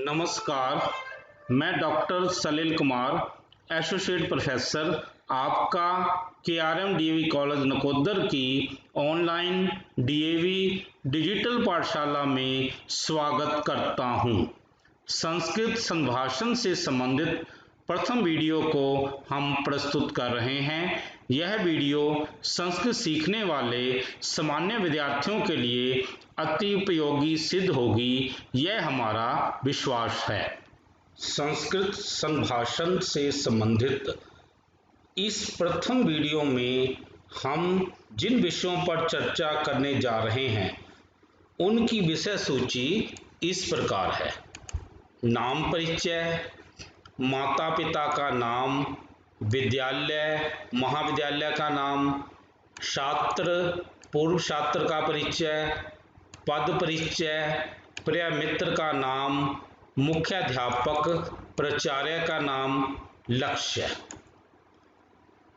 नमस्कार, मैं डॉक्टर सलील Kumar, associate professor, आपका केआरएम डीएवी कॉलेज नकोदर की ऑनलाइन डीएवी डिजिटल पाठशाला में स्वागत करता हूं। संस्कृत संभाषण से संबंधित प्रथम वीडियो को हम प्रस्तुत कर रहे हैं। यह वीडियो संस्कृत सीखने वाले सामान्य विद्यार्थियों के लिए अति उपयोगी सिद्ध होगी, यह हमारा विश्वास है। संस्कृत संभाषण से संबंधित इस प्रथम वीडियो में हम जिन विषयों पर चर्चा करने जा रहे हैं उनकी विषय सूची इस प्रकार है। नाम परिचय, माता पिता का नाम, विद्यालय महाविद्यालय का नाम, छात्र पूर्व छात्र का परिचय, पद परिचय, प्रिय मित्र का नाम, मुख्याध्यापक प्राचार्य का नाम, लक्ष्य।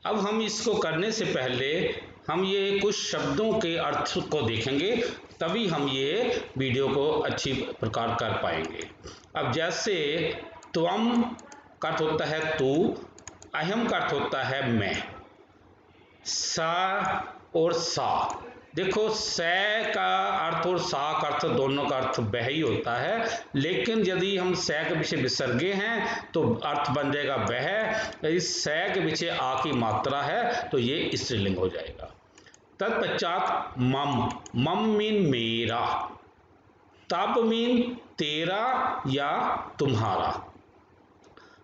अब हम इसको करने से पहले हम ये कुछ शब्दों के अर्थ को देखेंगे, तभी हम ये वीडियो को अच्छी प्रकार कर पाएंगे। अब जैसे त्वम का अर्थ होता है तू, अहम का अर्थ होता है मैं, सा और सा। देखो स का अर्थ और सा का अर्थ दोनों का अर्थ वह ही होता है, लेकिन यदि हम स के पीछे विसर्गे हैं तो अर्थ बन जाएगा वह। इस स के पीछे आ की मात्रा है तो ये स्त्रीलिंग हो जाएगा। तत्पश्चात मम, मम मीन मेरा, तब मीन तेरा या तुम्हारा।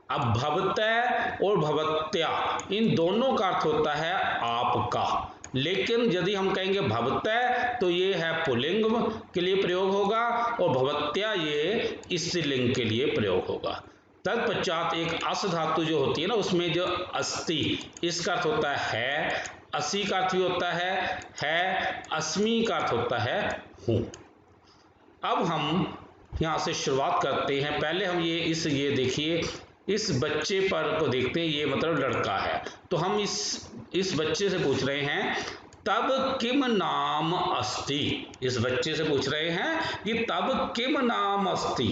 अब भवतः और भवत्या इन दोनों का अर्थ होता है आपका, लेकिन यदि हम कहेंगे भवतः तो ये है पुल्लिंग के लिए प्रयोग होगा और भवत्या ये स्त्रीलिंग के लिए प्रयोग होगा। तत्पश्चात एक अस धातु जो होती है ना, उसमें जो अस्ति इसका अर्थ होता है असी का अर्थ भी होता है, अस्मि का अर्थ होता है हूं। अब हम यहाँ से शुरुआत करते हैं। पहले हम ये देखिए, इस बच्चे पर को देखते हैं, ये मतलब लड़का है। तो हम इस बच्चे से पूछ रहे हैं तब किम नाम अस्ति। इस बच्चे से पूछ रहे हैं कि तब किम नाम अस्ति।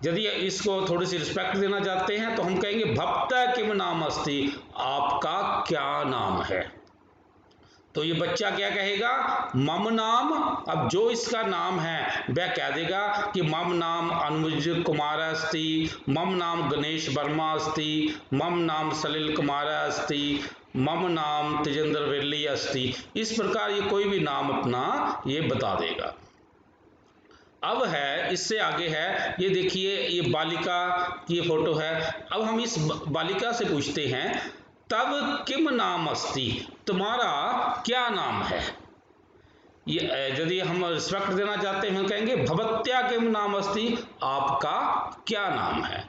यदि इसको थोड़ी सी रिस्पेक्ट देना चाहते हैं तो हम कहेंगे भवतः किम नाम अस्ति, आपका क्या नाम है। तो ये बच्चा क्या कहेगा, मम नाम। अब जो इसका नाम है वह कह देगा कि मम नाम अनुज कुमार अस्ति, मम नाम गणेश वर्मा अस्ति, मम नाम सलिल कुमार अस्ति, मम नाम तेजेंद्र वेल्ली अस्ति। इस प्रकार ये कोई भी नाम अपना ये बता देगा। अब है इससे आगे है, ये देखिए ये बालिका की ये फोटो है। अब हम इस बालिका से पूछते हैं तब किम नाम अस्ति, तुम्हारा क्या नाम है। ये यदि हम रिस्पेक्ट देना चाहते हैं कहेंगे भवत्या किम नाम अस्ति, आपका क्या नाम है।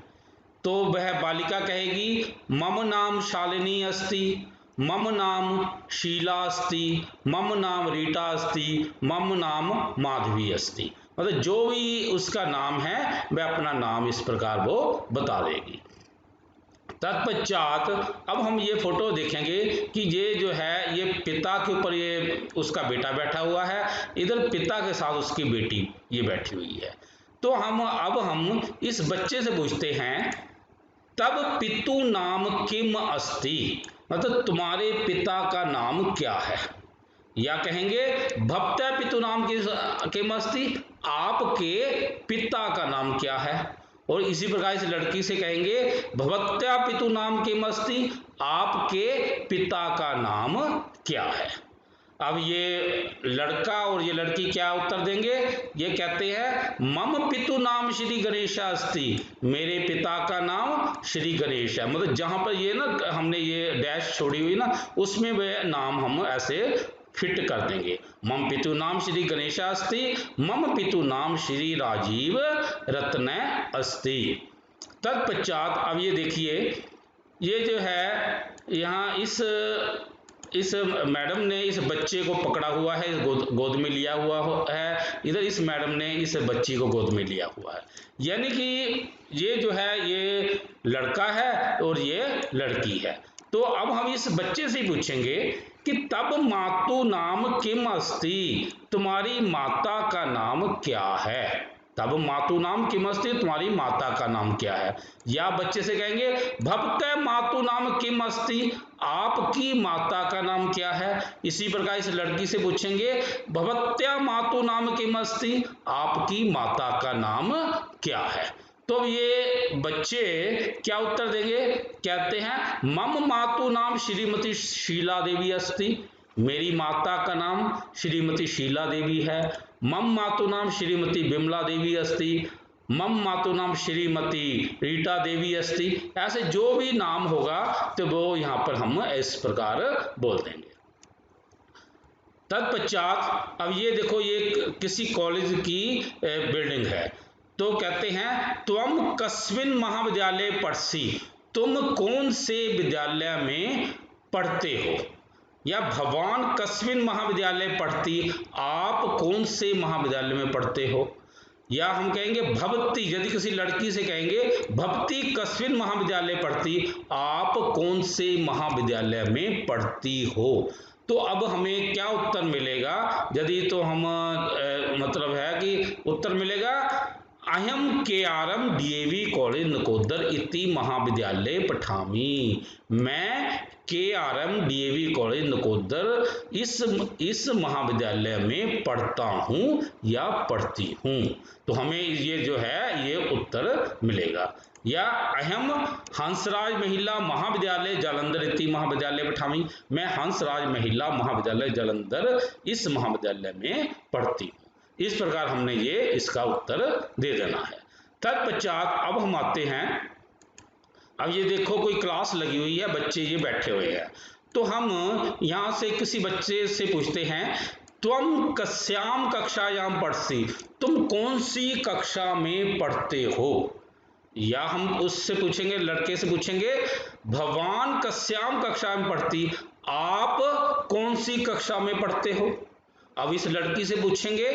तो वह बालिका कहेगी मम नाम शालिनी अस्ति, मम नाम शीला अस्ति, मम नाम रीटा अस्ति, मम नाम माधवी अस्ति। मतलब जो भी उसका नाम है वह अपना नाम इस प्रकार वो बता देगी। तत्पश्चात अब हम ये फोटो देखेंगे कि ये जो है ये पिता के ऊपर ये उसका बेटा बैठा हुआ है, इधर पिता के साथ उसकी बेटी ये बैठी हुई है। तो अब हम इस बच्चे से पूछते हैं तब पितु नाम किम अस्ति, मतलब तुम्हारे पिता का नाम क्या है। या कहेंगे भवतः पितु नाम किम अस्ति, आपके पिता का नाम क्या है। और इसी प्रकार इस लड़की से कहेंगे भवत्या पितु नाम किम अस्ति, आपके पिता का नाम क्या है। अब ये लड़का और ये लड़की क्या उत्तर देंगे, ये कहते हैं मम पितु नाम श्री गणेश अस्ति, मेरे पिता का नाम श्री गणेश है। मतलब जहां पर ये ना हमने ये डैश छोड़ी हुई ना, उसमें वह नाम हम ऐसे फिट कर देंगे। मम पितु नाम श्री गणेश अस्ति, मम पितु नाम श्री राजीव रत्न अस्ति। तत्पश्चात अब ये देखिए, ये जो है यहाँ इस मैडम ने इस बच्चे को पकड़ा हुआ है, गोद में लिया हुआ है, इधर इस मैडम ने इस बच्ची को गोद में लिया हुआ है। यानी कि ये जो है ये लड़का है और ये लड़की है। तो अब हम इस बच्चे से पूछेंगे कि तब मातु नाम किम अस्ति, तुम्हारी माता का नाम क्या है। तब मातु नाम किमस्ति, तुम्हारी माता का नाम क्या है। या बच्चे से कहेंगे भवते मातु नाम किमस्ति, आपकी माता का नाम क्या है। इसी प्रकार इस लड़की से पूछेंगे भवत्या मातु नाम किमस्ति, आपकी माता का नाम क्या है। तो ये बच्चे क्या उत्तर देंगे, कहते हैं मम मातु नाम श्रीमती शीला देवी अस्ति, मेरी माता का नाम श्रीमती शीला देवी है। मम मातु नाम श्रीमती बिमला देवी अस्ति, मम मातु नाम श्रीमती रीटा देवी अस्ति। ऐसे जो भी नाम होगा तो वो यहाँ पर हम इस प्रकार बोल देंगे। तत्पश्चात अब ये देखो, ये किसी कॉलेज की बिल्डिंग है, तो कहते हैं त्वम कस्मिन् महाविद्यालये पठसि, तुम कौन से विद्यालय में पढ़ते हो। या भवान कस्मिन् महाविद्यालये पढ़ति, आप कौन से महाविद्यालय में पढ़ते हो। या हम कहेंगे भवती, यदि किसी लड़की से कहेंगे भवती कस्मिन् महाविद्यालये पढ़ति, आप कौन से महाविद्यालय में पढ़ती हो। तो अब हमें क्या उत्तर मिलेगा, यदि तो हम मतलब है कि उत्तर मिलेगा अहम केआरएम डीएवी कॉलेज नकोदर इति महाविद्यालय पठामी, मैं केआरएम डीएवी कॉलेज नकोदर इस महाविद्यालय में पढ़ता हूँ या पढ़ती हूँ। तो हमें ये जो है ये उत्तर मिलेगा। या अहम हंसराज महिला महाविद्यालय जालंधर इति महाविद्यालय पठामी, मैं हंसराज महिला महाविद्यालय जालंधर इस महाविद्यालय में पढ़ती हूँ। इस प्रकार हमने ये इसका उत्तर दे देना है। तत्पश्चात अब हम आते हैं, अब ये देखो कोई क्लास लगी हुई है, बच्चे ये बैठे हुए हैं, तो हम यहाँ से किसी बच्चे से पूछते हैं त्वम कस्याम कक्षायाम पठसि, तुम कौन सी कक्षा में पढ़ते हो। या हम उससे पूछेंगे, लड़के से पूछेंगे भवान कस्याम कक्षा में पढ़ती, आप कौन सी कक्षा में पढ़ते हो। अब इस लड़की से पूछेंगे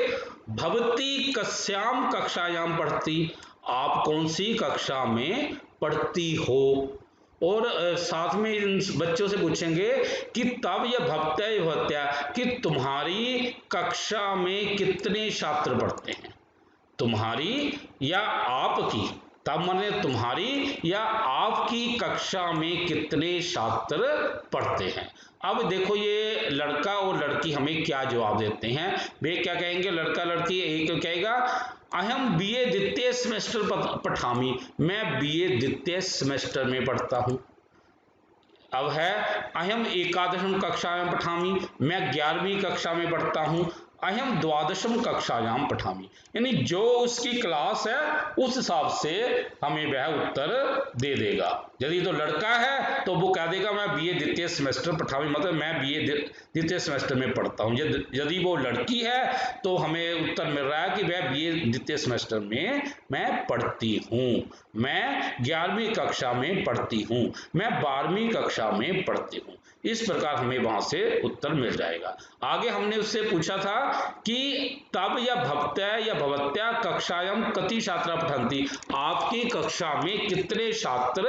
भवती कस्याम कक्षायाम पढ़ती, आप कौन सी कक्षा में पढ़ती हो। और साथ में इन बच्चों से पूछेंगे कि तब यह भवत्या भवत्या, कि तुम्हारी कक्षा में कितने छात्र पढ़ते हैं। तुम्हारी या आपकी, तब माने तुम्हारी या आपकी कक्षा में कितने छात्र पढ़ते हैं। अब देखो ये लड़का और लड़की हमें क्या जवाब देते हैं। वे क्या कहेंगे, लड़का लड़की एक कहेगा अहम बीए द्वितीय सेमेस्टर पठामी, मैं बीए द्वितीय सेमेस्टर में पढ़ता हूँ। अब है अहम एकादशम कक्षा में पठामी, मैं 11वीं कक्षा में पढ़ता हूँ। अहम द्वादशम कक्षायाम पठामी, यानी जो उसकी क्लास है उस हिसाब से हमें वह उत्तर दे देगा। यदि तो लड़का है तो वो कह देगा मैं बीए द्वितीय सेमेस्टर पठामी, मतलब मैं बीए द्वितीय सेमेस्टर में पढ़ता हूँ। यदि वो लड़की है तो हमें उत्तर मिल रहा है कि वह बीए द्वितीय सेमेस्टर में मैं पढ़ती हूँ, मैं 11वीं कक्षा में पढ़ती हूँ, मैं 12वीं कक्षा में पढ़ती हूँ। इस प्रकार हमें वहां से उत्तर मिल जाएगा। आगे हमने उससे पूछा था कि तब या भवत्या या भवत्या कक्षायाम कति छात्रा पठन्ति, आपकी कक्षा में कितने छात्र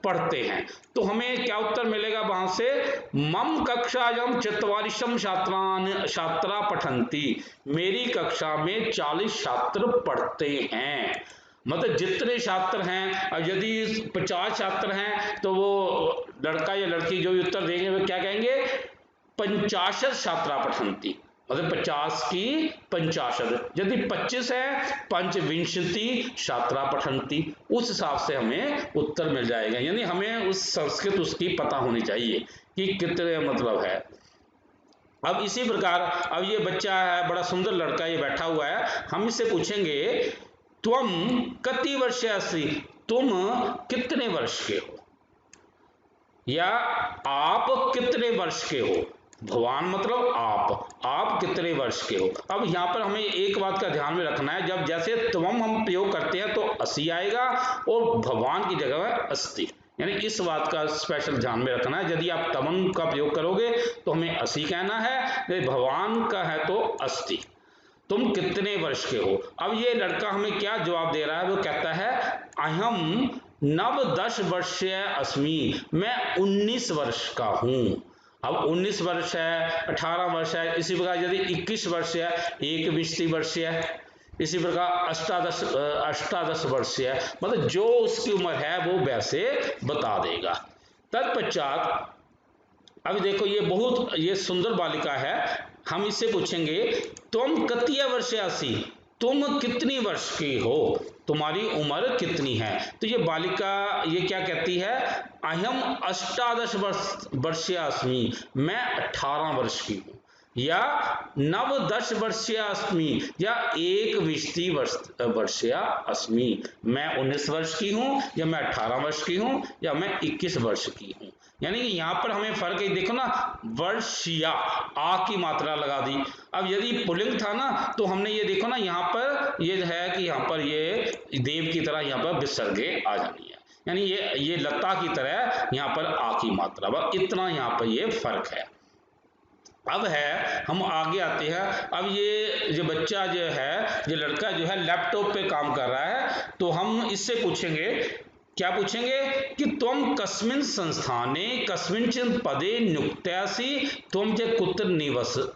पढ़ते हैं। तो हमें क्या उत्तर मिलेगा वहां से, मम कक्षायाम 44 छात्रा पठन्ति, मेरी कक्षा में 40 छात्र पढ़ते हैं। मतलब जितने छात्र हैं, और यदि 50 छात्र हैं तो वो लड़का या लड़की जो भी उत्तर देंगे वो क्या कहेंगे 50 छात्रा पठन्ति, मतलब 50 की 50। यदि 25 है पंचविंशति छात्रा पठन्ति, उस हिसाब से हमें उत्तर मिल जाएगा। यानी हमें उस संस्कृत उसकी पता होनी चाहिए कि कितने मतलब है। अब इसी प्रकार अब ये बच्चा है, बड़ा सुंदर लड़का ये बैठा हुआ है, हम इससे पूछेंगे त्वम कति वर्ष अस्ति, तुम कितने वर्ष के हो। या आप कितने वर्ष के हो, भवान मतलब आप कितने वर्ष के हो। अब यहाँ पर हमें एक बात का ध्यान में रखना है, जब जैसे त्वम हम प्रयोग करते हैं तो असि आएगा और भगवान की जगह है अस्ति, यानी इस बात का स्पेशल ध्यान में रखना है। यदि आप तमन का प्रयोग करोगे तो हमें असि कहना है, यदि भगवान का है तो अस्ति। तुम कितने वर्ष के हो। अब ये लड़का हमें क्या जवाब दे रहा है, वो कहता है अहम 9-10 वर्षीय अस्मि, मैं 19 वर्ष का हूं। अब 19 वर्ष है, 18 वर्ष है, इसी प्रकार यदि 21 वर्ष है, 21 वर्ष है, इसी प्रकार अष्टादश वर्षीय, मतलब जो उसकी उम्र है वो वैसे बता देगा। तत्पश्चात अब देखो ये सुंदर बालिका है, हम इससे पूछेंगे तुम कतिया वर्षयासी, तुम कितनी वर्ष की हो, तुम्हारी उम्र कितनी है। तो ये बालिका ये क्या कहती है, अहम अष्टादश वर्षयास्मि, मैं 18 वर्ष की हूँ, या नव 10 वर्षीय अस्मि, या 21 वर्षीय अस्मि, मैं 19 वर्ष की हूँ, या मैं 18 वर्ष की हूँ, या मैं 21 वर्ष की हूँ। यानी कि यहाँ पर हमें फर्क है, देखो ना, वर्षीय आ की मात्रा लगा दी। अब यदि पुल्लिंग था ना तो हमने ये देखो ना, यहाँ पर ये है कि यहाँ पर ये देव की तरह यहाँ पर विसर्गे आ जानी है, यानी ये लता की तरह यहाँ पर आ की मात्रा, बस इतना यहाँ पर ये फर्क है। अब है हम आगे आते हैं। अब ये जो बच्चा जो है, ये लड़का जो है लैपटॉप पे काम कर रहा है, तो हम इससे पूछेंगे, क्या पूछेंगे कि तुम कस्मिन् संस्थाने कस्मिंश्चित् पदे नियुक्तासि त्वं च कुत्र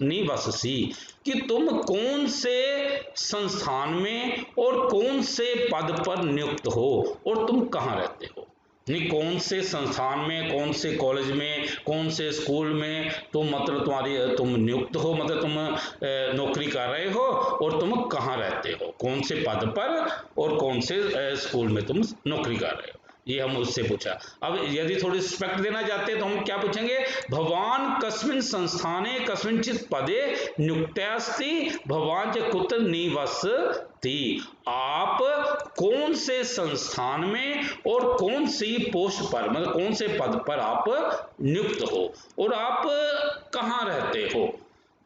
निवससि, कि तुम कौन से संस्थान में और कौन से पद पर नियुक्त हो और तुम कहाँ रहते हो। नहीं, कौन से संस्थान में, कौन से कॉलेज में, कौन से स्कूल में तुम मतलब तुम नियुक्त हो, मतलब तुम नौकरी कर रहे हो, और तुम कहाँ रहते हो, कौन से पद पर और कौन से स्कूल में तुम नौकरी कर रहे हो, ये हम उससे पूछा। अब यदि थोड़ी रिस्पेक्ट देना चाहते हैं तो हम क्या पूछेंगे, भवान कस्मिन् संस्थाने कस्मिंश्चित् पदे नियुक्तास्ति भवान च कुत्र निवसति, आप कौन से संस्थान में और कौन सी पोस्ट पर, मतलब कौन से पद पर आप नियुक्त हो और आप कहाँ रहते हो।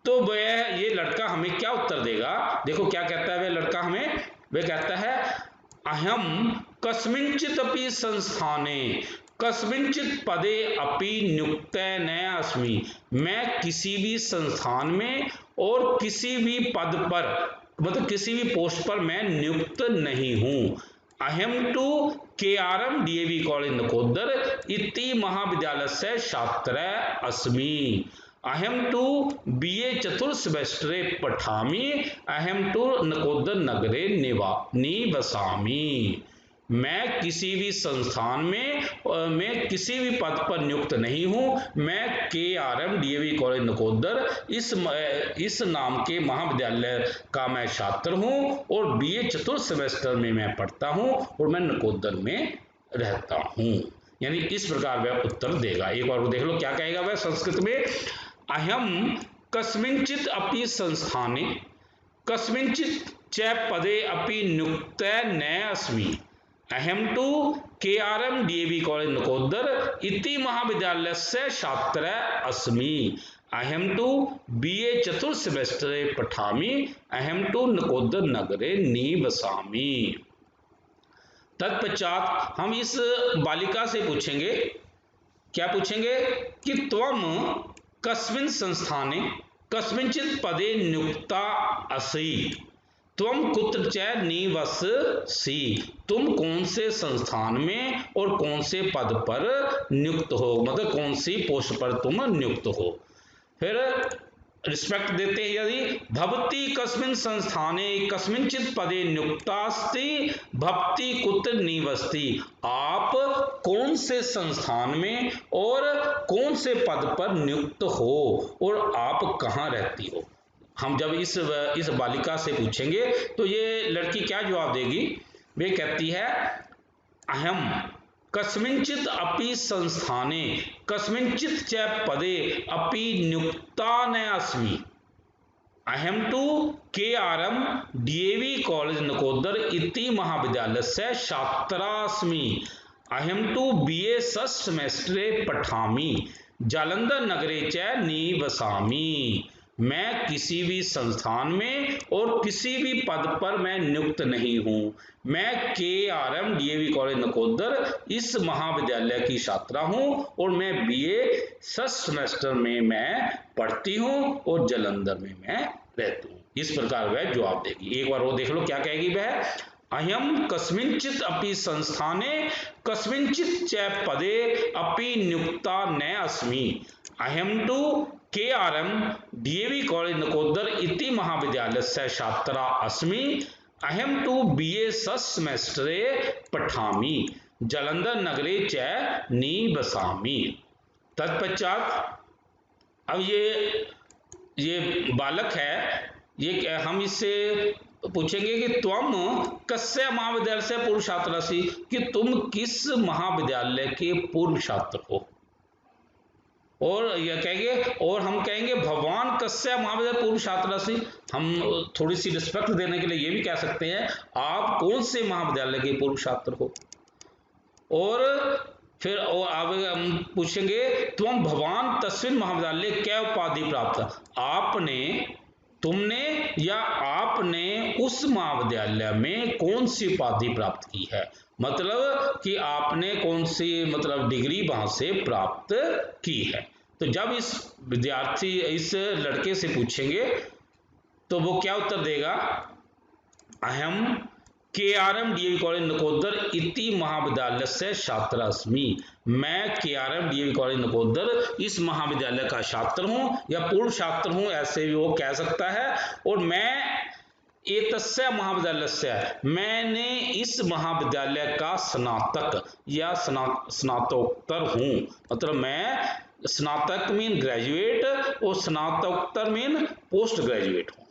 तो वह ये लड़का हमें क्या उत्तर देगा, देखो क्या कहता है वह लड़का हमें, वह कहता है अहम कस्मिंश्चित् अपि संस्थाने कस्मिंश्चित् पदे अपि नियुक्तः न अस्मि, मैं किसी भी संस्थान में और किसी भी पद पर, मतलब किसी भी पोस्ट पर मैं नियुक्त नहीं हूँ। अहम टू KRM DAV कॉलेज नकोदर इति महाविद्यालयस्य छात्रः अस्मि, अहम टू BA चतुर्थ सेमेस्टरे पठामि, अहम टू नकोदर नगरे निवसामि, मैं किसी भी संस्थान में और मैं किसी भी पद पर नियुक्त नहीं हूँ, मैं KRM DAV कॉलेज नकोदर इस नाम के महाविद्यालय का मैं छात्र हूँ और BA चतुर्थ सेमेस्टर में मैं पढ़ता हूँ और मैं नकोदर में रहता हूँ। यानी इस प्रकार वह उत्तर देगा। एक बार वो देख लो क्या कहेगा वह संस्कृत में, अहम कस्मिंश्चित् अपि संस्थाने कस्मिंश्चित् च पदे अपि नियुक्तः न अस्मि, अहम टू KRM DAV कॉलेज नकोदर इति महाविद्यालयस्य छात्रः अस्मि, अहम टू BA चतुर्थ सेमेस्टरे पठामि, अहम टू नकोदर नगरे निवसामि। तत्पश्चात हम इस बालिका से पूछेंगे, क्या पूछेंगे कि त्वम कस्मिन् संस्थाने कस्मिंश्चित् पदे नियुक्ता असि, त्वम कुत्र च निवससि, तुम कौन से संस्थान में और कौन से पद पर नियुक्त हो, मतलब कौन सी पोस्ट पर तुम नियुक्त हो। फिर रिस्पेक्ट देते हैं, यदि भवती कस्मिन् संस्थाने कस्मिंश्चित् पदे नियुक्तास्ति भवती कुत्र निवसति, आप कौन से संस्थान में और कौन से पद पर नियुक्त हो और आप कहाँ रहती हो। हम जब इस बालिका से पूछेंगे तो ये लड़की क्या जवाब देगी, वे कहती है अहम कस्मिंश्चित् अपि संस्थाने कस्मिंश्चित् च पदे अपि नियुक्ता न अस्मि, अहम टू KRM DAV कॉलेज नकोदर इति महाविद्यालयस्य छात्रा अस्मि, अहम टू BA षष्ठ सेमेस्टरे पठामि, जालंधर नगरे च निवसामि, मैं किसी भी संस्थान में और किसी भी पद पर मैं नियुक्त नहीं हूँ, मैं KRM DAV कॉलेज नकोदर इस महाविद्यालय की छात्रा हूँ और मैं BA षष्ठ सेमेस्टर में मैं पढ़ती हूँ और जालंधर में मैं रहती हूँ। इस प्रकार वह जवाब देगी। एक बार वो देख लो क्या कहेगी वह, अहम कस्मिंश्चित् अपि संस्थाने कस्मिंश्चित् च पदे अपि नियुक्ता न अस्मि, अहम टू KRM DAV कॉलेज नकोदर इति महाविद्यालयस्य छात्रा अस्मि, अहम टू BA समेस्टरे पठामी जलंधर नगरे च निवसामि। तत्पश्चात अब ये बालक है, ये हम इससे पूछेंगे कि तुम कस्य महाविद्यालय से पूर्व छात्र सी, कि तुम किस महाविद्यालय के पूर्व छात्र हो। और यह कहेंगे, और हम कहेंगे भगवान कस्य महाविद्यालय पूर्व छात्र सी, हम थोड़ी सी रिस्पेक्ट देने के लिए ये भी कह सकते हैं आप कौन से महाविद्यालय के पूर्व छात्र हो। और फिर अब हम पूछेंगे तुम भगवान तस्मिन महाविद्यालय क्या उपाधि प्राप्त, आपने, तुमने या आपने उस महाविद्यालय में कौन सी उपाधि प्राप्त की है, मतलब कि आपने कौन सी मतलब डिग्री वहां से प्राप्त की है। तो जब इस विद्यार्थी इस लड़के से पूछेंगे तो वो क्या उत्तर देगा, अहम KRM DAV कॉलेज नकोदर इति महाविद्यालय से छात्र अस्मि, मैं KRM DAV कॉलेज नकोदर इस महाविद्यालय का छात्र हूं या पूर्व छात्र हूं, ऐसे भी वो कह सकता है। और मैं एतस्य महाविद्यालय से, मैंने इस महाविद्यालय का स्नातक या स्नातकोत्तर हूं, मतलब मैं स्नातक मीन ग्रेजुएट और स्नातकोत्तर मीन पोस्ट ग्रेजुएट हूं।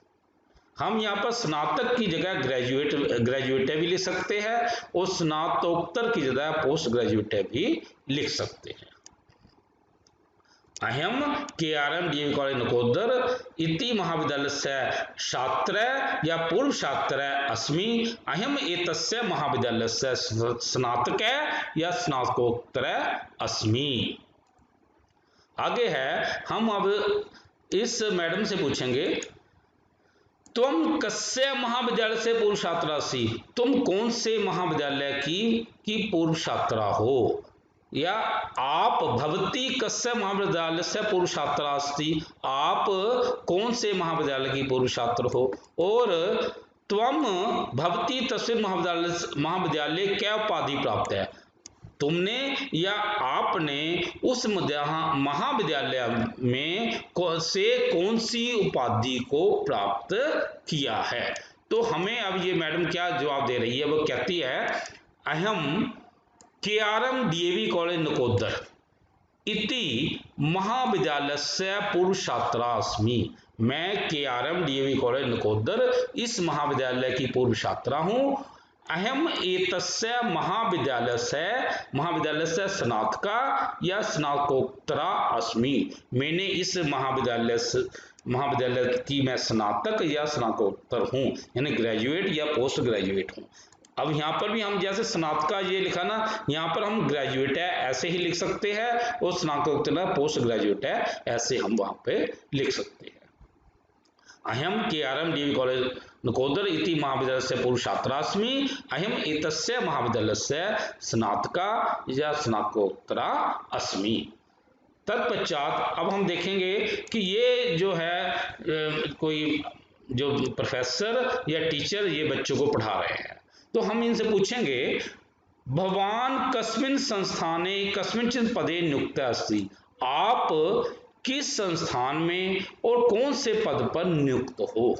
हम यहाँ पर स्नातक की जगह ग्रेजुएट भी लिख सकते हैं और स्नातकोत्तर की जगह पोस्ट ग्रेजुएट भी लिख सकते हैं। अहम KRM DAV कॉलेज नकोदर इति महाविद्यालय से छात्र या पूर्व छात्र अस्मि, अहम एतस्य महाविद्यालय से स्नातक या स्नातकोत्तर अस्मि। आगे है, हम अब इस मैडम से पूछेंगे तुम कस्य महाविद्यालय से पूर्व छात्रा सी, तुम कौन से महाविद्यालय की पूर्व छात्रा हो, या आप भवती कस्य महाविद्यालय से पूर्व छात्रा अस्ति, आप कौन से महाविद्यालय की पूर्व छात्र हो। और त्वम भवती तस्मिन् महाविद्यालय क्या उपाधि प्राप्त है, तुमने या आपने उस महाविद्यालय में से कौन सी उपाधि को प्राप्त किया है। तो हमें अब ये मैडम क्या जवाब दे रही है, वो कहती है अहम KRM DAV कॉलेज नकोदर इति महाविद्यालय से पूर्व छात्रा अस्मि, मैं KRM DAV कॉलेज नकोदर इस महाविद्यालय की पूर्व छात्रा हूं। अहम एतस्य महाविद्यालय से स्नातका या स्नातकोत्तरा अस्मि, मैंने इस महाविद्यालय की मैं स्नातक या स्नातकोत्तर हूँ, यानी ग्रेजुएट या पोस्ट ग्रेजुएट हूँ। अब यहाँ पर भी हम जैसे स्नातका ये लिखा ना, यहाँ पर हम ग्रेजुएट है ऐसे ही लिख सकते हैं और स्नातकोत्तर पोस्ट ग्रेजुएट है ऐसे हम वहां पे लिख सकते हैं। अहम KRM DAV कॉलेज नकोदर इति महाविद्यालय से पूर्व छात्रास्मि, अहम एतस्य महाविद्यालय से स्नातका या स्नातकोत्तरा अस्मि। तत्पश्चात अब हम देखेंगे कि ये जो है कोई जो प्रोफेसर या टीचर ये बच्चों को पढ़ा रहे हैं, तो हम इनसे पूछेंगे भवान कस्मिन् संस्थाने कस्मिंश्चित् पदे नियुक्त अस्ति, आप किस संस्थान में और कौन से पद पर नियुक्त हो,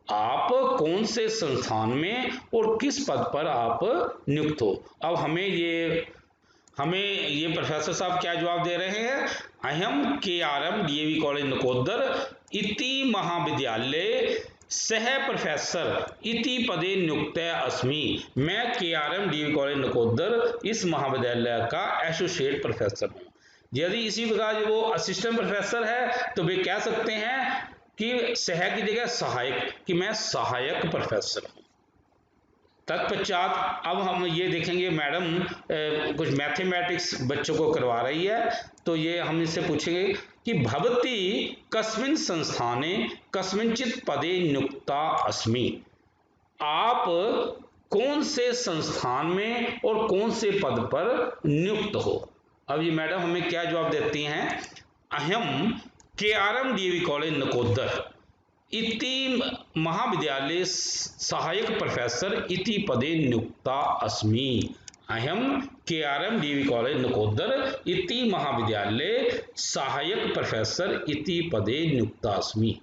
आप कौन से संस्थान में और किस पद पर आप नियुक्त हो। अब हमें ये प्रोफेसर साहब क्या जवाब दे रहे हैं, अहम KRM DAV कॉलेज नकोदर इति महाविद्यालय सह प्रोफेसर इति पदे नियुक्त अस्मि, मैं KRM DAV कॉलेज नकोदर इस महाविद्यालय का एसोसिएट प्रोफेसर हूँ। यदि इसी प्रकार वो असिस्टेंट प्रोफेसर है तो वे कह सकते हैं कि सह की जगह सहायक, कि मैं सहायक प्रोफेसर हूँ। तत्पश्चात अब हम ये देखेंगे मैडम कुछ मैथमेटिक्स बच्चों को करवा रही है, तो ये हम इससे पूछेंगे कि भवती कस्मिन् संस्थाने कस्मिंश्चित् पदे नियुक्ता अस्मि, आप कौन से संस्थान में और कौन से पद पर नियुक्त हो। अब ये मैडम हमें क्या जवाब देती हैं, अहम KRM DAV कॉलेज नकोदर इति महाविद्यालय सहायक प्रोफेसर इति पदे नियुक्ता अस्मि, अहम KRM DAV कॉलेज नकोदर इति महाविद्यालय सहायक प्रोफेसर इति पदे नियुक्ता अस्मि।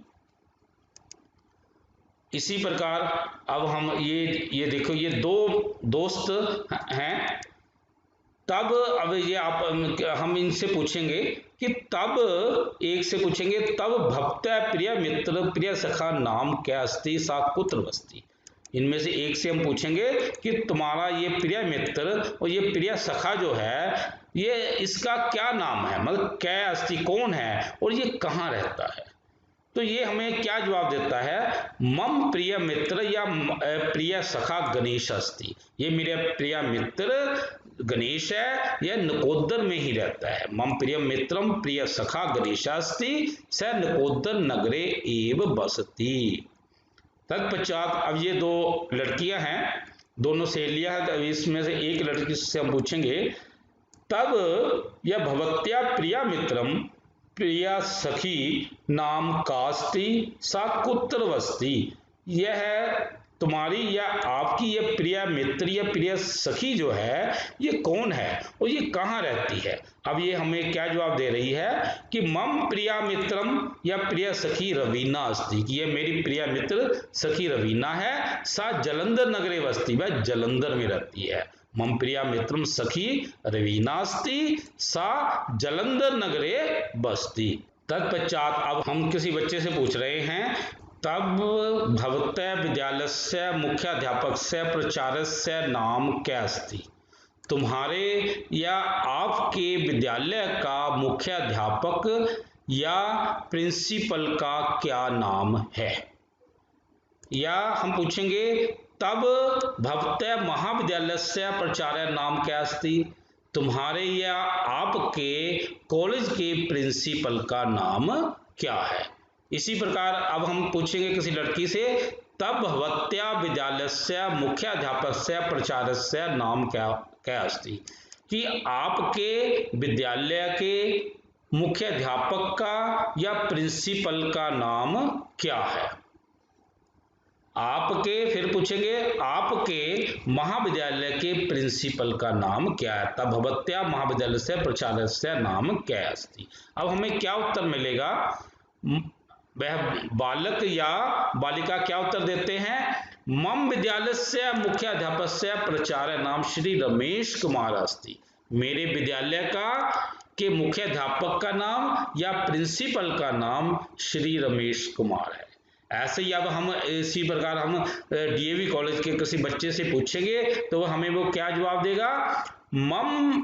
इसी प्रकार अब हम ये देखो, ये दो दोस्त हैं। तब अब ये हम इनसे पूछेंगे कि तब एक से पूछेंगे, तब भक्त्या प्रिय मित्र प्रिय सखा नाम क्या अस्ति सा कुत्र बस्ती। इनमें से एक से हम पूछेंगे कि तुम्हारा ये प्रिय मित्र और ये प्रिय सखा जो है, ये इसका क्या नाम है, मतलब क्या अस्ति कौन है और ये कहाँ रहता है। तो ये हमें क्या जवाब देता है, मम प्रिय मित्र या प्रिय सखा गणेश अस्ति। ये मेरे प्रिय मित्र गणेश है, यह नकोदर में ही रहता है। मम प्रिय मित्रम प्रिय सखा गणेशास्ति स नकोदर नगरे एव बसती। तत्पश्चात अब ये दो लड़कियां हैं, दोनों सहेलियां हैं, तो इसमें से एक लड़की से हम पूछेंगे, तब यह भवत्या प्रिया मित्रम प्रिया सखी नाम कास्ति सा कुत्र वस्ति। यह है तुम्हारी या आपकी ये प्रिय मित्र या प्रिय सखी जो है, ये कौन है और ये कहाँ रहती है। अब ये हमें क्या जवाब दे रही है कि मम प्रिया मित्रम या प्रिय सखी रवीना अस्ति, कि ये मेरी प्रिय मित्र सखी रवीना है। सा जलंधर नगरे वस्ति, वह जलंधर में रहती है। मम प्रिया मित्रम सखी रवीनास्ति सा जलंधर नगरे बस्ती। तत्पश्चात अब हम किसी बच्चे से पूछ रहे हैं, तब भवत्या विद्यालयस्य मुख्याध्यापकस्य प्राचार्यस्य नाम क्या अस्ति। तुम्हारे या आपके विद्यालय का मुख्याध्यापक या प्रिंसिपल का क्या नाम है। या हम पूछेंगे, तब भवत्या महाविद्यालयस्य प्राचार्य नाम क्या अस्ति। तुम्हारे या आपके कॉलेज के प्रिंसिपल का नाम क्या है। इसी प्रकार अब हम पूछेंगे किसी लड़की से, तब भवत्या विद्यालयस्य मुख्याध्यापकस्य प्राचार्यस्य नाम क्या अस्ति, कि आपके विद्यालय के मुख्याध्यापक का या प्रिंसिपल का नाम क्या है। आपके फिर पूछेंगे, आपके महाविद्यालय के प्रिंसिपल का नाम क्या है। तब भवत्या महाविद्यालय से प्राचार्य से नाम क्या अस्ति। अब हमें क्या उत्तर मिलेगा, वह बालक या बालिका क्या उत्तर देते हैं, मम विद्यालय से मुख्याध्यापक से प्राचार्य नाम श्री रमेश कुमार अस्ति। मेरे विद्यालय का के मुख्याध्यापक का नाम या प्रिंसिपल का नाम श्री रमेश कुमार है। ऐसे ही अब हम इसी प्रकार हम डीएवी कॉलेज के किसी बच्चे से पूछेंगे तो हमें वो क्या जवाब देगा, मम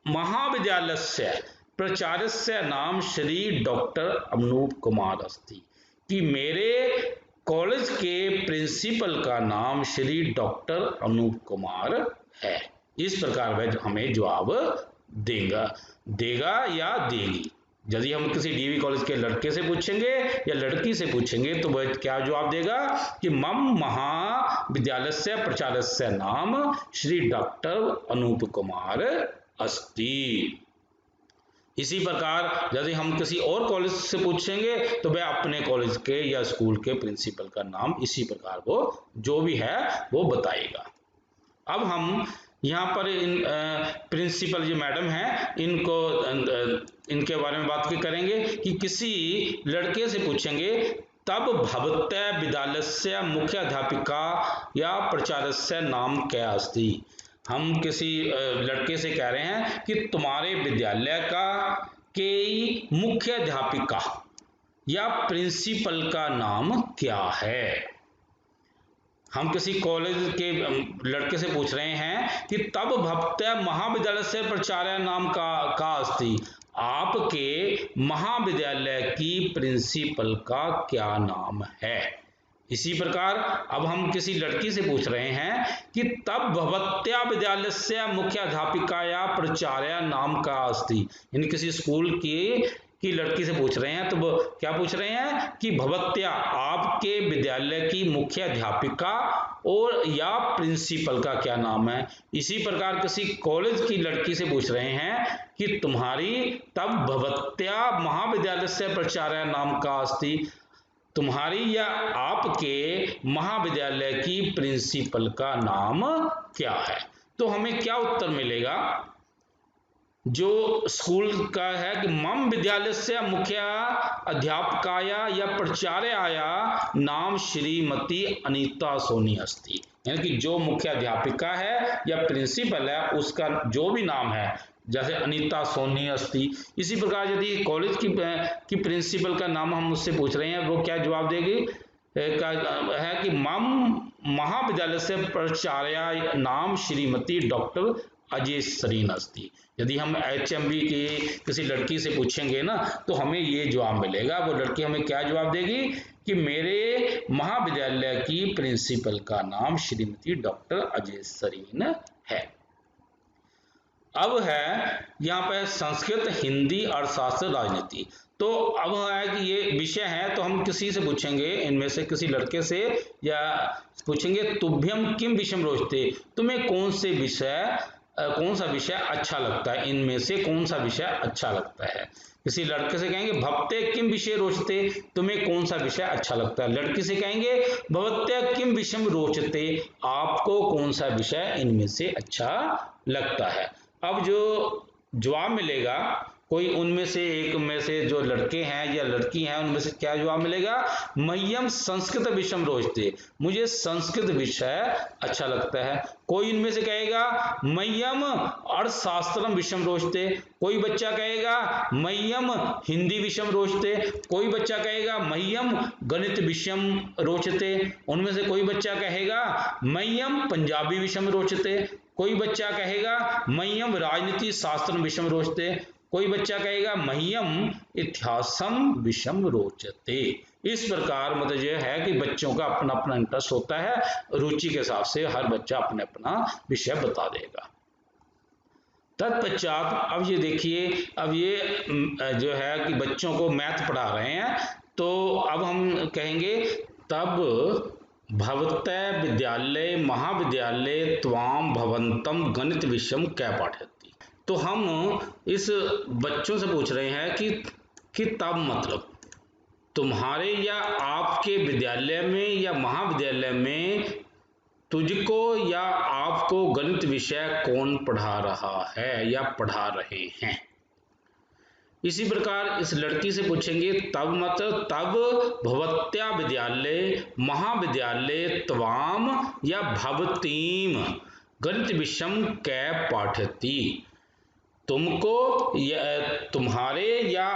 महाविद्यालय से प्राचार्य से नाम श्री डॉक्टर अनूप कुमार अस्ति, कि मेरे कॉलेज के प्रिंसिपल का नाम श्री डॉक्टर अनूप कुमार है। इस प्रकार वह हमें जवाब देगा या देगी। यदि हम किसी डीवी कॉलेज के लड़के से पूछेंगे या लड़की से पूछेंगे तो वह क्या जवाब देगा कि मम महाविद्यालय से प्राचार्य से नाम श्री डॉक्टर अनूप कुमार अस्ति। इसी प्रकार यदि हम किसी और कॉलेज से पूछेंगे तो वह अपने कॉलेज के या स्कूल के प्रिंसिपल का नाम इसी प्रकार वो जो भी है वो बताएगा। अब हम यहाँ पर इन प्रिंसिपल जो मैडम हैं इनके बारे में बात करेंगे कि किसी लड़के से पूछेंगे, तब भवत्या विद्यालय से मुख्याध्यापिका या प्राचार्य से नाम क्या अस्ति। हम किसी लड़के से कह रहे हैं कि तुम्हारे विद्यालय का के मुख्याध्यापिका या प्रिंसिपल का नाम क्या है। हम किसी कॉलेज के लड़के से पूछ रहे हैं कि तब भवत्या महाविद्यालय से प्राचार्य नाम का अस्ति, आपके महाविद्यालय की प्रिंसिपल का क्या नाम है। इसी प्रकार अब हम किसी लड़की से पूछ रहे हैं कि तब भवत्या विद्यालय से मुख्याध्यापिका या प्राचार्य नाम का अस्ति। इन किसी स्कूल की लड़की से पूछ रहे हैं तो वो क्या पूछ रहे हैं कि भवत्या आपके विद्यालय की मुख्याध्यापिका और या प्रिंसिपल का क्या नाम है। इसी प्रकार किसी कॉलेज की लड़की से पूछ रहे हैं कि तुम्हारी तब भवत्या महाविद्यालय से प्राचार्य नाम का अस्ति, तुम्हारी या आपके महाविद्यालय की प्रिंसिपल का नाम क्या है। तो हमें क्या उत्तर मिलेगा, जो स्कूल का है कि मम विद्यालय से अध्यापकाया या प्राचार्याया नाम श्रीमती अनीता सोनी अस्ति। यानी कि जो मुख्य अध्यापिका है या प्रिंसिपल है उसका जो भी नाम है, जैसे अनीता सोनी अस्ति। इसी प्रकार यदि कॉलेज की प्रिंसिपल का नाम हम उससे पूछ रहे हैं, वो क्या जवाब देगी है कि मम महाविद्यालय से प्राचार्या नाम श्रीमती डॉक्टर अजयसरीन अस्ति। यदि हम HMB की किसी लड़की से पूछेंगे ना तो हमें ये जवाब मिलेगा। वो लड़की हमें क्या जवाब देगी कि मेरे महाविद्यालय की प्रिंसिपल का नाम श्रीमती डॉक्टर अजयसरीन है। अब है यहाँ पे संस्कृत, हिंदी, अर्थशास्त्र, राजनीति। तो अब है कि ये विषय है, तो हम किसी से पूछेंगे, इनमें से किसी लड़के से या पूछेंगे तुभ्यम किम विषयम रोचते, तुम्हें कौन सा विषय अच्छा लगता है, इनमें से कौन सा विषय अच्छा लगता है। किसी लड़के से कहेंगे भवते किम विषय रोचते, तुम्हें कौन सा विषय अच्छा लगता है। लड़की से कहेंगे भवत्या किम विषयम रोचते, आपको कौन सा विषय इनमें से अच्छा लगता है। अब जो जवाब मिलेगा, कोई उनमें से एक में से जो लड़के हैं या लड़की हैं उनमें से क्या जवाब मिलेगा, मह्यम संस्कृत विषयम रोचते, मुझे संस्कृत विषय अच्छा लगता है। कोई इनमें से कहेगा मह्यम अर्थशास्त्रम विषयम रोचते, कोई बच्चा कहेगा मह्यम हिंदी विषयम रोचते, कोई बच्चा कहेगा मह्यम गणित विषयम रोचते, उनमें से कोई बच्चा कहेगा मह्यम पंजाबी विषयम रोचते, कोई बच्चा कहेगा मह्यम राजनीति शास्त्र विषम रोचते, कोई बच्चा कहेगा मह्यम इतिहासम विषम रोचते। इस प्रकार मतलब यह है कि बच्चों का अपना अपना इंटरेस्ट होता है, रुचि के हिसाब से हर बच्चा अपने अपना विषय बता देगा। तत्पश्चात अब ये देखिए, अब ये जो है कि बच्चों को मैथ पढ़ा रहे हैं, तो अब हम कहेंगे तब भवतः विद्यालय महाविद्यालय त्वाम भवंतम गणित विषयम क्या पाठयति। तो हम इस बच्चों से पूछ रहे हैं कि तब मतलब तुम्हारे या आपके विद्यालय में या महाविद्यालय में तुझको या आपको गणित विषय कौन पढ़ा रहा है या पढ़ा रहे हैं। इसी प्रकार इस लड़की से पूछेंगे तब मतलब तब भवत्या विद्यालय महाविद्यालय त्वाम या भवतीम गणित विषयम कै पाठयति, तुमको या तुम्हारे या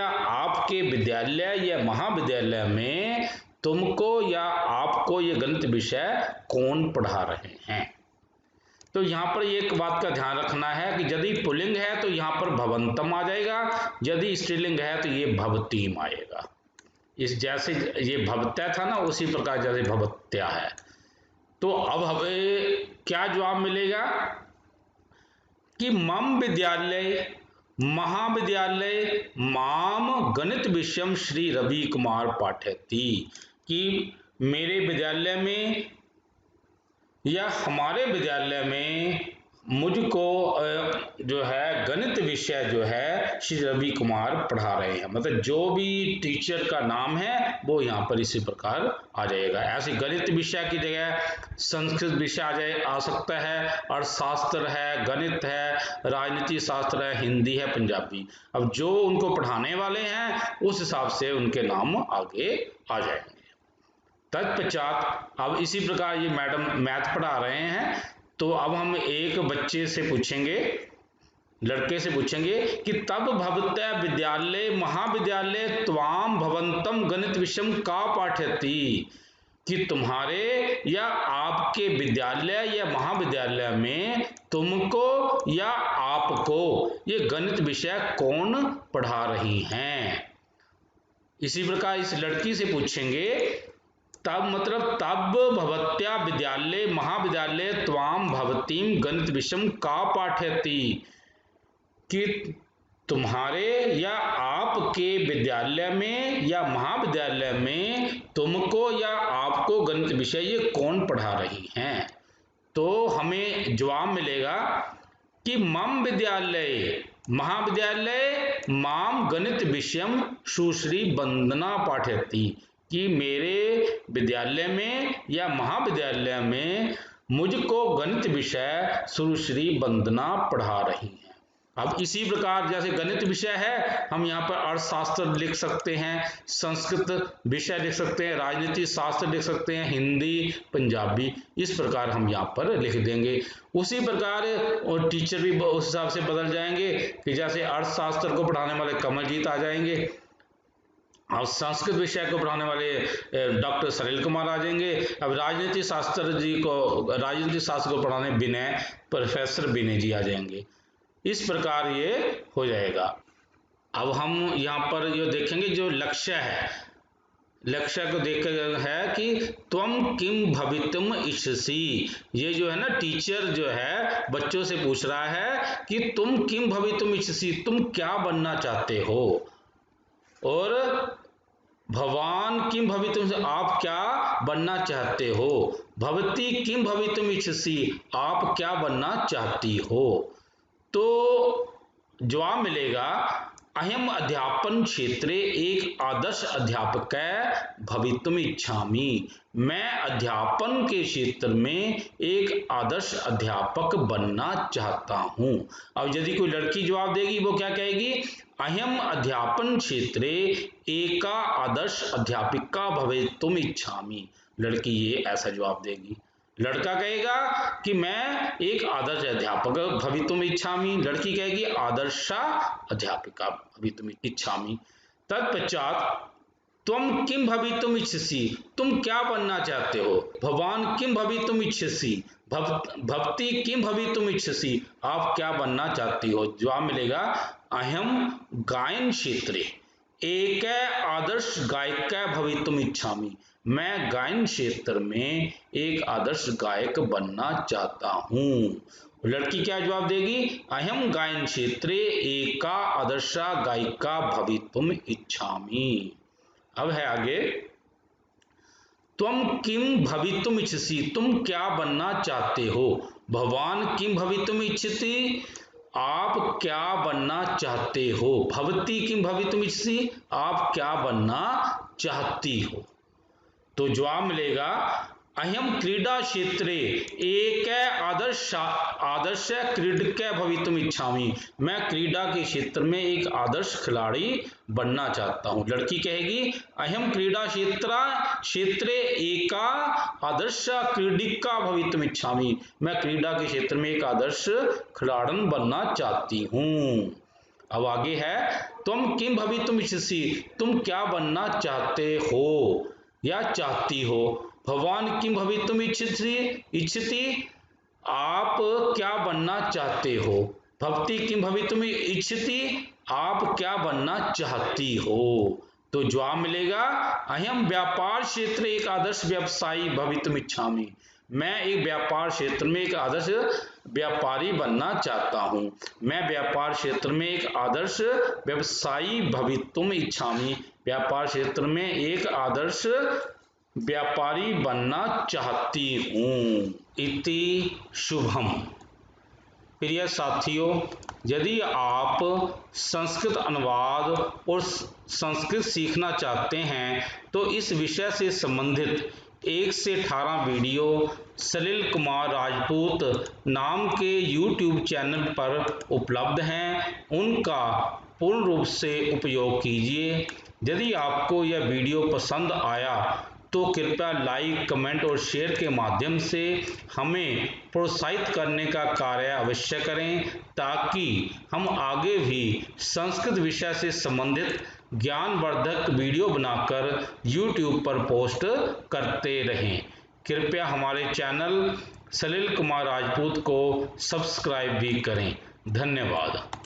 आपके विद्यालय या महाविद्यालय में तुमको या आपको ये गणित विषय कौन पढ़ा रहे हैं। तो यहाँ पर एक बात का ध्यान रखना है कि यदि पुल्लिंग है तो यहाँ पर भवंतम आ जाएगा, यदि स्त्रीलिंग है तो ये भवतीम आएगा। इस जैसे ये भवत्या था ना, उसी प्रकार जैसे भवत्या है। तो अब हमें क्या जवाब मिलेगा कि मम विद्यालय महाविद्यालय माम गणित विषयम श्री रवि कुमार पाठयति, कि मेरे विद्यालय में या हमारे विद्यालय में मुझको जो है गणित विषय जो है श्री रवि कुमार पढ़ा रहे हैं। मतलब जो भी टीचर का नाम है वो यहाँ पर इसी प्रकार आ जाएगा। ऐसे गणित विषय की जगह संस्कृत विषय आ सकता है, अर्थशास्त्र है, गणित है, राजनीति शास्त्र है, हिंदी है, पंजाबी। अब जो उनको पढ़ाने वाले हैं उस हिसाब से उनके नाम आगे आ जाएंगे। तत्पश्चात अब इसी प्रकार ये मैडम मैथ पढ़ा रहे हैं, तो अब हम एक बच्चे से पूछेंगे, लड़के से पूछेंगे कि तब भवत्या विद्यालय महाविद्यालय त्वाम भवंतम गणित विषयम का पाठयति, कि तुम्हारे या आपके विद्यालय या महाविद्यालय में तुमको या आपको ये गणित विषय कौन पढ़ा रही हैं। इसी प्रकार इस लड़की से पूछेंगे तब मतलब तब भवत्या विद्यालय महाविद्यालय त्वाम भवतीम गणित विषयम का पाठयति, कि तुम्हारे या आपके विद्यालय में या महाविद्यालय में तुमको या आपको गणित विषय ये कौन पढ़ा रही हैं। तो हमें जवाब मिलेगा कि मम विद्यालय महाविद्यालय माम गणित विषयम सुश्री वंदना पाठयति, कि मेरे विद्यालय में या महाविद्यालय में मुझको गणित विषय सुश्री वंदना पढ़ा रही हैं। अब इसी प्रकार जैसे गणित विषय है, हम यहाँ पर अर्थशास्त्र लिख सकते हैं, संस्कृत विषय लिख सकते हैं, राजनीति शास्त्र लिख सकते हैं, हिंदी, पंजाबी, इस प्रकार हम यहाँ पर लिख देंगे। उसी प्रकार और टीचर भी उस हिसाब से बदल जाएंगे कि जैसे अर्थशास्त्र को पढ़ाने वाले कमलजीत आ जाएंगे, और संस्कृत विषय को पढ़ाने वाले डॉक्टर सलील कुमार आ जाएंगे। अब राजनीति शास्त्र को पढ़ाने विनय, प्रोफेसर विनय जी आ जाएंगे। इस प्रकार ये हो जाएगा। अब हम यहाँ पर जो देखेंगे जो लक्ष्य है, लक्ष्य को देख है कि त्वम किम भवितुम इच्छसि। ये जो है ना, टीचर जो है बच्चों से पूछ रहा है कि तुम किम भवितुम इच्छसि, तुम क्या बनना चाहते हो, और भवान किम भवितुम, आप क्या बनना चाहते हो, भवती किम भवितुम इच्छसि, आप क्या बनना चाहती हो। तो जवाब मिलेगा अहम अध्यापन क्षेत्रे एक आदर्श अध्यापक भवितुम इच्छामि। मैं अध्यापन के क्षेत्र में एक आदर्श अध्यापक बनना चाहता हूं। अब यदि कोई लड़की जवाब देगी, वो क्या कहेगी, अहम अध्यापन क्षेत्रे एका आदर्श अध्यापिका भवितुम इच्छामि। लड़की ये ऐसा जवाब देगी। लड़का कहेगा कि मैं एक आदर्श अध्यापक भवितुम इच्छामि, लड़की कहेगी आदर्शा अध्यापिका भवितुम इच्छामि। तत्पश्चात त्वम किम भवितुम इच्छसि, तुम क्या बनना चाहते हो, भवान किम भवितुम इच्छसि, भवती किम भवितुम इच्छसि, आप क्या बनना चाहती हो। जवाब मिलेगा अहम गायन क्षेत्रे एक आदर्श गायक भवितुम इच्छामि। मैं गायन क्षेत्र में एक आदर्श गायक बनना चाहता हूं। लड़की क्या जवाब देगी, अहम गायन क्षेत्रे एका आदर्शा गायिका भवितुम इच्छामि। अब है आगे, त्वम किम भवितुम इच्छसि, तुम क्या बनना चाहते हो, भवान किम भवितुम इच्छति, आप क्या बनना चाहते हो, भवती किम भवितुम इच्छसि, आप क्या बनना चाहती हो। तो जवाब मिलेगा अहम क्रीडा क्षेत्रे एक आदर्श क्रीडक भवितुम इच्छामि। मैं क्रीडा के क्षेत्र में एक आदर्श खिलाड़ी बनना चाहता हूं। लड़की कहेगी अहम क्रीडा क्षेत्रे एका आदर्श क्रीडिका भवितुम इच्छामि। मैं क्रीडा के क्षेत्र में एक आदर्श खिलाड़न बनना चाहती हूं। अब आगे है, तुम किम भवितुम इच्छसि, तुम क्या बनना चाहते हो या चाहती हो, भवान किम भवितुम इच्छति, आप क्या बनना चाहते हो, भवती किम भवितुम इच्छति, आप क्या बनना चाहती हो। तो जवाब मिलेगा अहम व्यापार क्षेत्र एक आदर्श व्यवसायी भवितुम इच्छामि। मैं एक व्यापार क्षेत्र में एक आदर्श व्यापारी बनना चाहता हूं। मैं व्यापार क्षेत्र में एक आदर्श व्यवसायी भवितुम इच्छामि। व्यापार क्षेत्र में एक आदर्श व्यापारी बनना चाहती हूं। इति शुभम। प्रिय साथियों, यदि आप संस्कृत अनुवाद और संस्कृत सीखना चाहते हैं तो इस विषय से संबंधित 1 से 18 वीडियो सलील कुमार राजपूत नाम के YouTube चैनल पर उपलब्ध हैं। उनका पूर्ण रूप से उपयोग कीजिए। यदि आपको यह वीडियो पसंद आया तो कृपया लाइक, कमेंट और शेयर के माध्यम से हमें प्रोत्साहित करने का कार्य अवश्य करें, ताकि हम आगे भी संस्कृत विषय से संबंधित ज्ञानवर्धक वीडियो बनाकर YouTube पर पोस्ट करते रहें। कृपया हमारे चैनल सलील कुमार राजपूत को सब्सक्राइब भी करें। धन्यवाद।